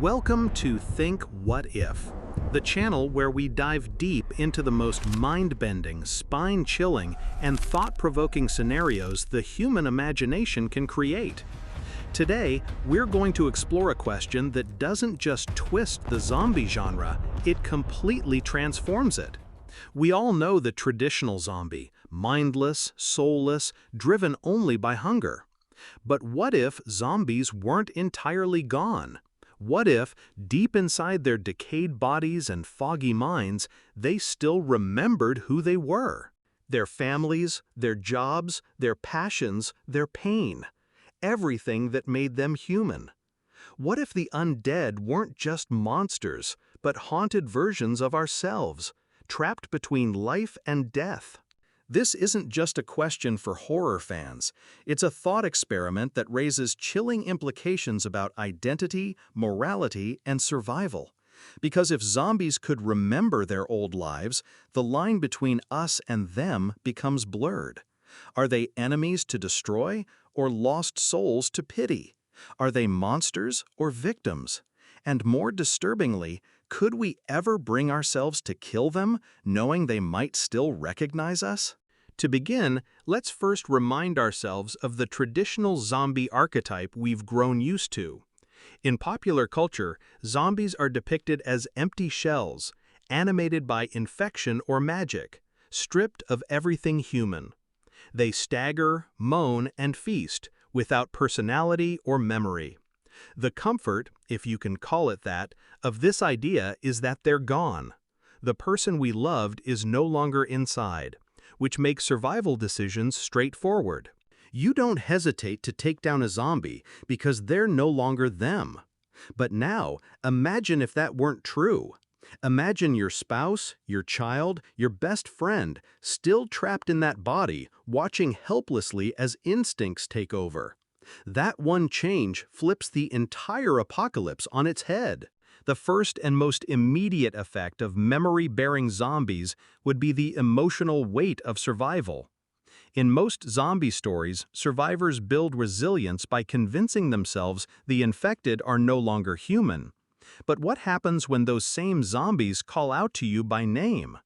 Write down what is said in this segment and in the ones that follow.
Welcome to Think What If, the channel where we dive deep into the most mind-bending, spine-chilling, and thought-provoking scenarios the human imagination can create. Today, we're going to explore a question that doesn't just twist the zombie genre, it completely transforms it. We all know the traditional zombie, mindless, soulless, driven only by hunger. But what if zombies weren't entirely gone? What if, deep inside their decayed bodies and foggy minds, they still remembered who they were? Their families, their jobs, their passions, their pain. Everything that made them human. What if the undead weren't just monsters, but haunted versions of ourselves, trapped between life and death? This isn't just a question for horror fans. It's a thought experiment that raises chilling implications about identity, morality, and survival. Because if zombies could remember their old lives, the line between us and them becomes blurred. Are they enemies to destroy, or lost souls to pity? Are they monsters or victims? And more disturbingly, could we ever bring ourselves to kill them, knowing they might still recognize us? To begin, let's first remind ourselves of the traditional zombie archetype we've grown used to. In popular culture, zombies are depicted as empty shells, animated by infection or magic, stripped of everything human. They stagger, moan, and feast, without personality or memory. The comfort, if you can call it that, of this idea is that they're gone. The person we loved is no longer inside, which makes survival decisions straightforward. You don't hesitate to take down a zombie because they're no longer them. But now, imagine if that weren't true. Imagine your spouse, your child, your best friend, still trapped in that body, watching helplessly as instincts take over. That one change flips the entire apocalypse on its head. The first and most immediate effect of memory-bearing zombies would be the emotional weight of survival. In most zombie stories, survivors build resilience by convincing themselves the infected are no longer human. But what happens when those same zombies call out to you by name?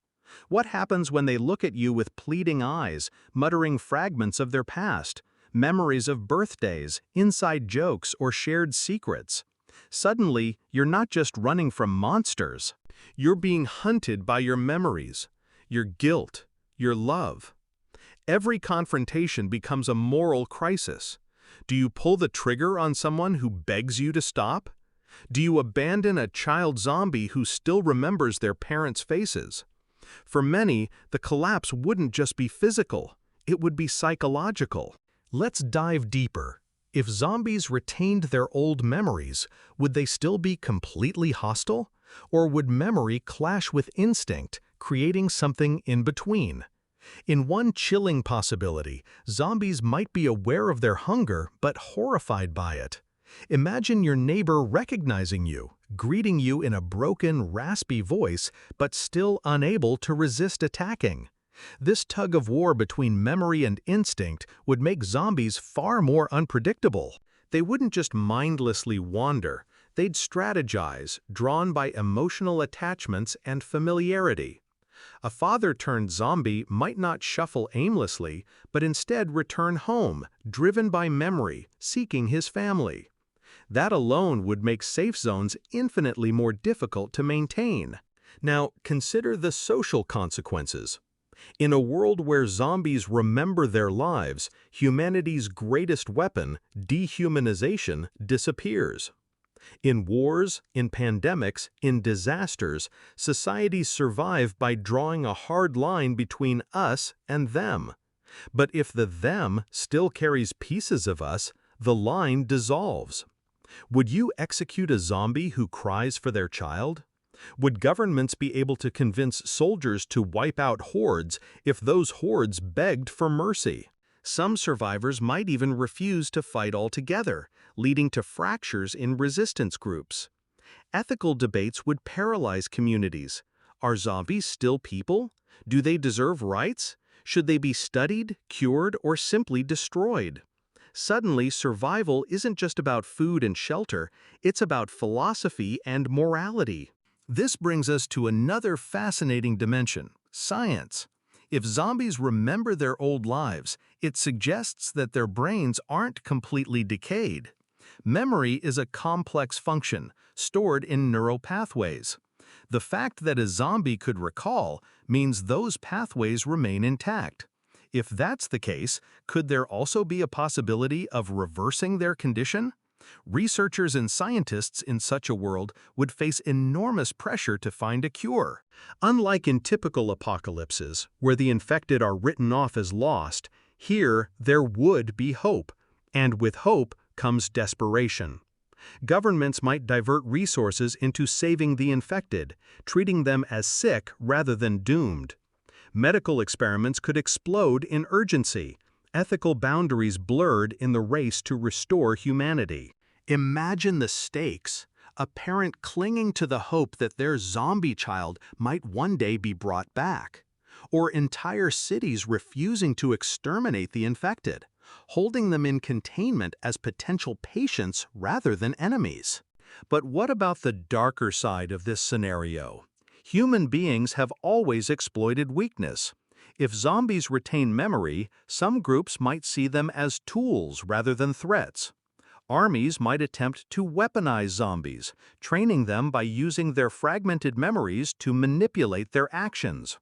What happens when they look at you with pleading eyes, muttering fragments of their past, memories of birthdays, inside jokes, or shared secrets? Suddenly, you're not just running from monsters. You're being hunted by your memories, your guilt, your love. Every confrontation becomes a moral crisis. Do you pull the trigger on someone who begs you to stop? Do you abandon a child zombie who still remembers their parents' faces? For many, the collapse wouldn't just be physical, it would be psychological. Let's dive deeper. If zombies retained their old memories, would they still be completely hostile? Or would memory clash with instinct, creating something in between? In one chilling possibility, zombies might be aware of their hunger but horrified by it. Imagine your neighbor recognizing you, greeting you in a broken, raspy voice, but still unable to resist attacking. This tug-of-war between memory and instinct would make zombies far more unpredictable. They wouldn't just mindlessly wander, they'd strategize, drawn by emotional attachments and familiarity. A father-turned-zombie might not shuffle aimlessly, but instead return home, driven by memory, seeking his family. That alone would make safe zones infinitely more difficult to maintain. Now, consider the social consequences. In a world where zombies remember their lives, humanity's greatest weapon, dehumanization, disappears. In wars, in pandemics, in disasters, societies survive by drawing a hard line between us and them. But if the them still carries pieces of us, the line dissolves. Would you execute a zombie who cries for their child? Would governments be able to convince soldiers to wipe out hordes if those hordes begged for mercy? Some survivors might even refuse to fight altogether, leading to fractures in resistance groups. Ethical debates would paralyze communities. Are zombies still people? Do they deserve rights? Should they be studied, cured, or simply destroyed? Suddenly, survival isn't just about food and shelter, it's about philosophy and morality. This brings us to another fascinating dimension: science. If zombies remember their old lives, it suggests that their brains aren't completely decayed. Memory is a complex function, stored in neural pathways. The fact that a zombie could recall means those pathways remain intact. If that's the case, could there also be a possibility of reversing their condition? Researchers and scientists in such a world would face enormous pressure to find a cure. Unlike in typical apocalypses, where the infected are written off as lost, here there would be hope. And with hope comes desperation. Governments might divert resources into saving the infected, treating them as sick rather than doomed. Medical experiments could explode in urgency, ethical boundaries blurred in the race to restore humanity. Imagine the stakes: a parent clinging to the hope that their zombie child might one day be brought back, or entire cities refusing to exterminate the infected, holding them in containment as potential patients rather than enemies. But what about the darker side of this scenario? Human beings have always exploited weakness. If zombies retain memory, some groups might see them as tools rather than threats. Armies might attempt to weaponize zombies, training them by using their fragmented memories to manipulate their actions.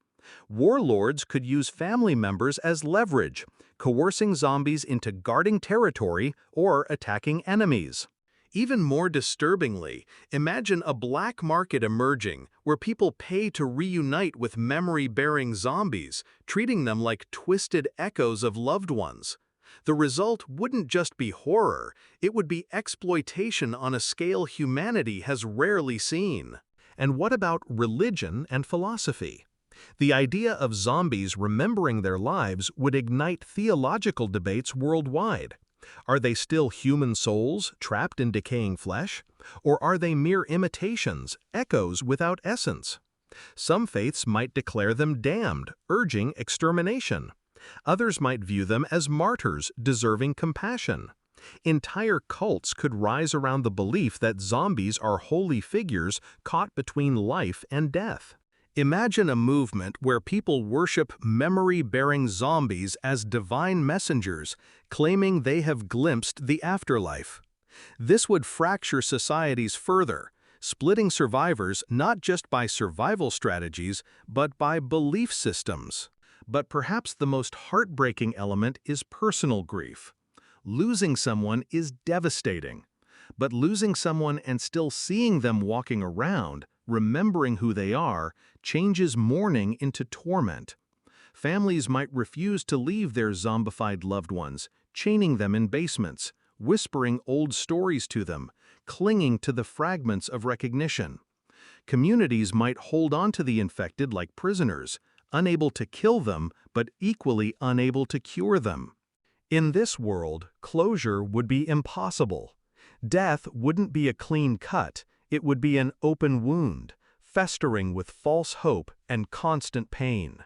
Warlords could use family members as leverage, coercing zombies into guarding territory or attacking enemies. Even more disturbingly, imagine a black market emerging where people pay to reunite with memory-bearing zombies, treating them like twisted echoes of loved ones. The result wouldn't just be horror, it would be exploitation on a scale humanity has rarely seen. And what about religion and philosophy? The idea of zombies remembering their lives would ignite theological debates worldwide. Are they still human souls trapped in decaying flesh? Or are they mere imitations, echoes without essence? Some faiths might declare them damned, urging extermination. Others might view them as martyrs deserving compassion. Entire cults could rise around the belief that zombies are holy figures caught between life and death. Imagine a movement where people worship memory-bearing zombies as divine messengers, claiming they have glimpsed the afterlife. This would fracture societies further, splitting survivors not just by survival strategies, but by belief systems. But perhaps the most heartbreaking element is personal grief. Losing someone is devastating. But losing someone and still seeing them walking around, remembering who they are, changes mourning into torment. Families might refuse to leave their zombified loved ones, chaining them in basements, whispering old stories to them, clinging to the fragments of recognition. Communities might hold on to the infected like prisoners, unable to kill them, but equally unable to cure them. In this world, closure would be impossible. Death wouldn't be a clean cut, it would be an open wound, festering with false hope and constant pain.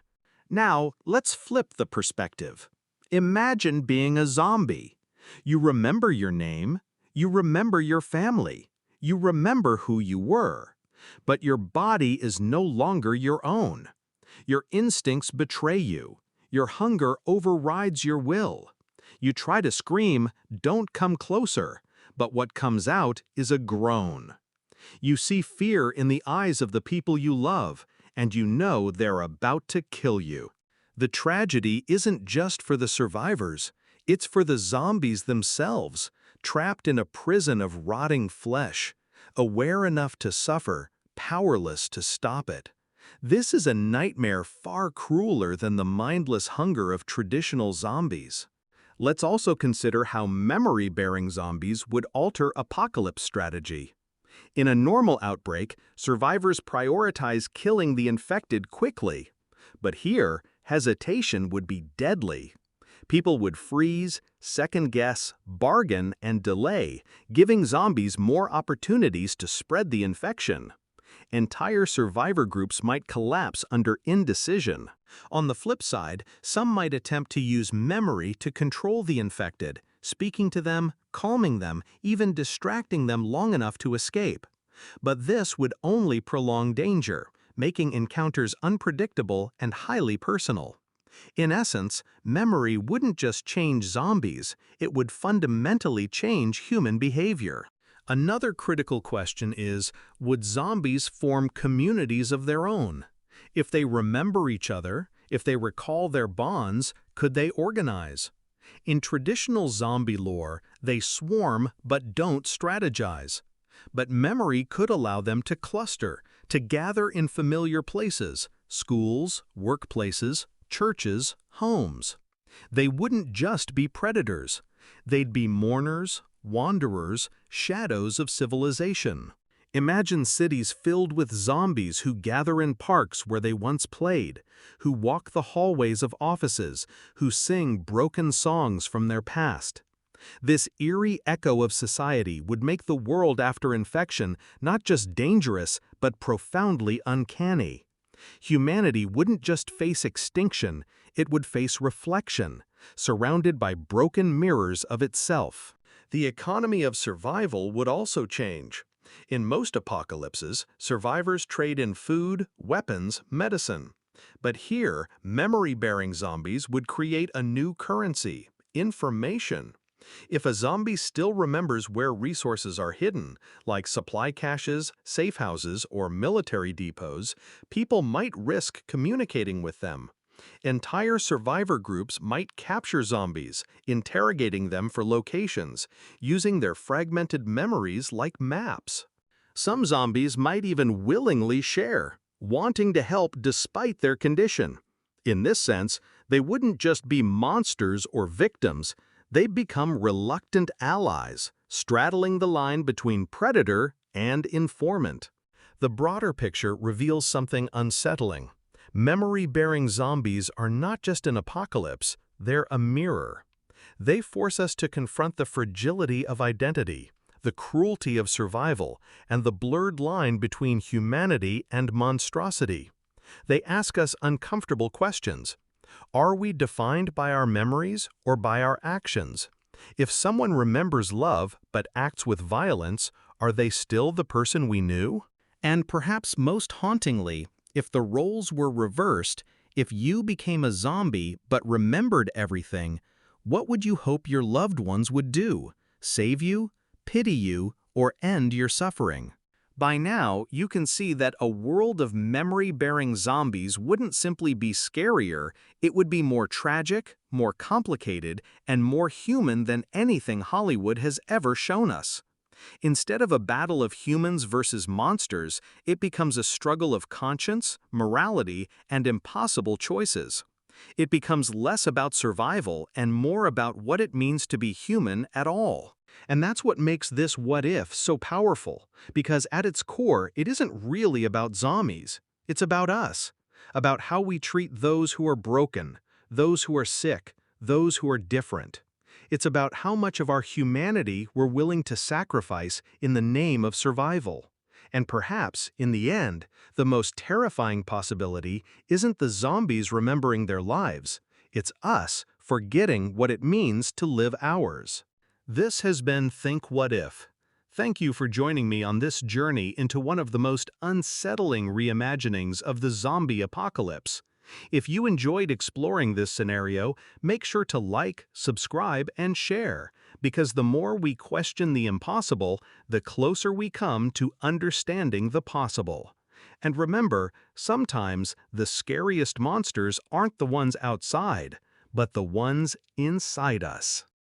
Now, let's flip the perspective. Imagine being a zombie. You remember your name, you remember your family, you remember who you were, but your body is no longer your own. Your instincts betray you. Your hunger overrides your will. You try to scream, "Don't come closer," but what comes out is a groan. You see fear in the eyes of the people you love, and you know they're about to kill you. The tragedy isn't just for the survivors, it's for the zombies themselves, trapped in a prison of rotting flesh, aware enough to suffer, powerless to stop it. This is a nightmare far crueler than the mindless hunger of traditional zombies. Let's also consider how memory-bearing zombies would alter apocalypse strategy. In a normal outbreak, survivors prioritize killing the infected quickly. But here, hesitation would be deadly. People would freeze, second-guess, bargain, and delay, giving zombies more opportunities to spread the infection. Entire survivor groups might collapse under indecision. On the flip side, some might attempt to use memory to control the infected, speaking to them, calming them, even distracting them long enough to escape. But this would only prolong danger, making encounters unpredictable and highly personal. In essence, memory wouldn't just change zombies, it would fundamentally change human behavior. Another critical question is, would zombies form communities of their own? If they remember each other, if they recall their bonds, could they organize? In traditional zombie lore, they swarm but don't strategize. But memory could allow them to cluster, to gather in familiar places, schools, workplaces, churches, homes. They wouldn't just be predators. They'd be mourners, wanderers, shadows of civilization. Imagine cities filled with zombies who gather in parks where they once played, who walk the hallways of offices, who sing broken songs from their past. This eerie echo of society would make the world after infection not just dangerous, but profoundly uncanny. Humanity wouldn't just face extinction, it would face reflection, surrounded by broken mirrors of itself. The economy of survival would also change. In most apocalypses, survivors trade in food, weapons, medicine. But here, memory-bearing zombies would create a new currency: information. If a zombie still remembers where resources are hidden, like supply caches, safe houses, or military depots, people might risk communicating with them. Entire survivor groups might capture zombies, interrogating them for locations, using their fragmented memories like maps. Some zombies might even willingly share, wanting to help despite their condition. In this sense, they wouldn't just be monsters or victims, they'd become reluctant allies, straddling the line between predator and informant. The broader picture reveals something unsettling. Memory-bearing zombies are not just an apocalypse, they're a mirror. They force us to confront the fragility of identity, the cruelty of survival, and the blurred line between humanity and monstrosity. They ask us uncomfortable questions. Are we defined by our memories or by our actions? If someone remembers love but acts with violence, are they still the person we knew? And perhaps most hauntingly, if the roles were reversed, if you became a zombie but remembered everything, what would you hope your loved ones would do? Save you, pity you, or end your suffering? By now, you can see that a world of memory-bearing zombies wouldn't simply be scarier, it would be more tragic, more complicated, and more human than anything Hollywood has ever shown us. Instead of a battle of humans versus monsters, it becomes a struggle of conscience, morality, and impossible choices. It becomes less about survival and more about what it means to be human at all. And that's what makes this what if so powerful, because at its core, it isn't really about zombies. It's about us, about how we treat those who are broken, those who are sick, those who are different. It's about how much of our humanity we're willing to sacrifice in the name of survival. And perhaps, in the end, the most terrifying possibility isn't the zombies remembering their lives, it's us forgetting what it means to live ours. This has been Think What If. Thank you for joining me on this journey into one of the most unsettling reimaginings of the zombie apocalypse. If you enjoyed exploring this scenario, make sure to like, subscribe, and share, because the more we question the impossible, the closer we come to understanding the possible. And remember, sometimes the scariest monsters aren't the ones outside, but the ones inside us.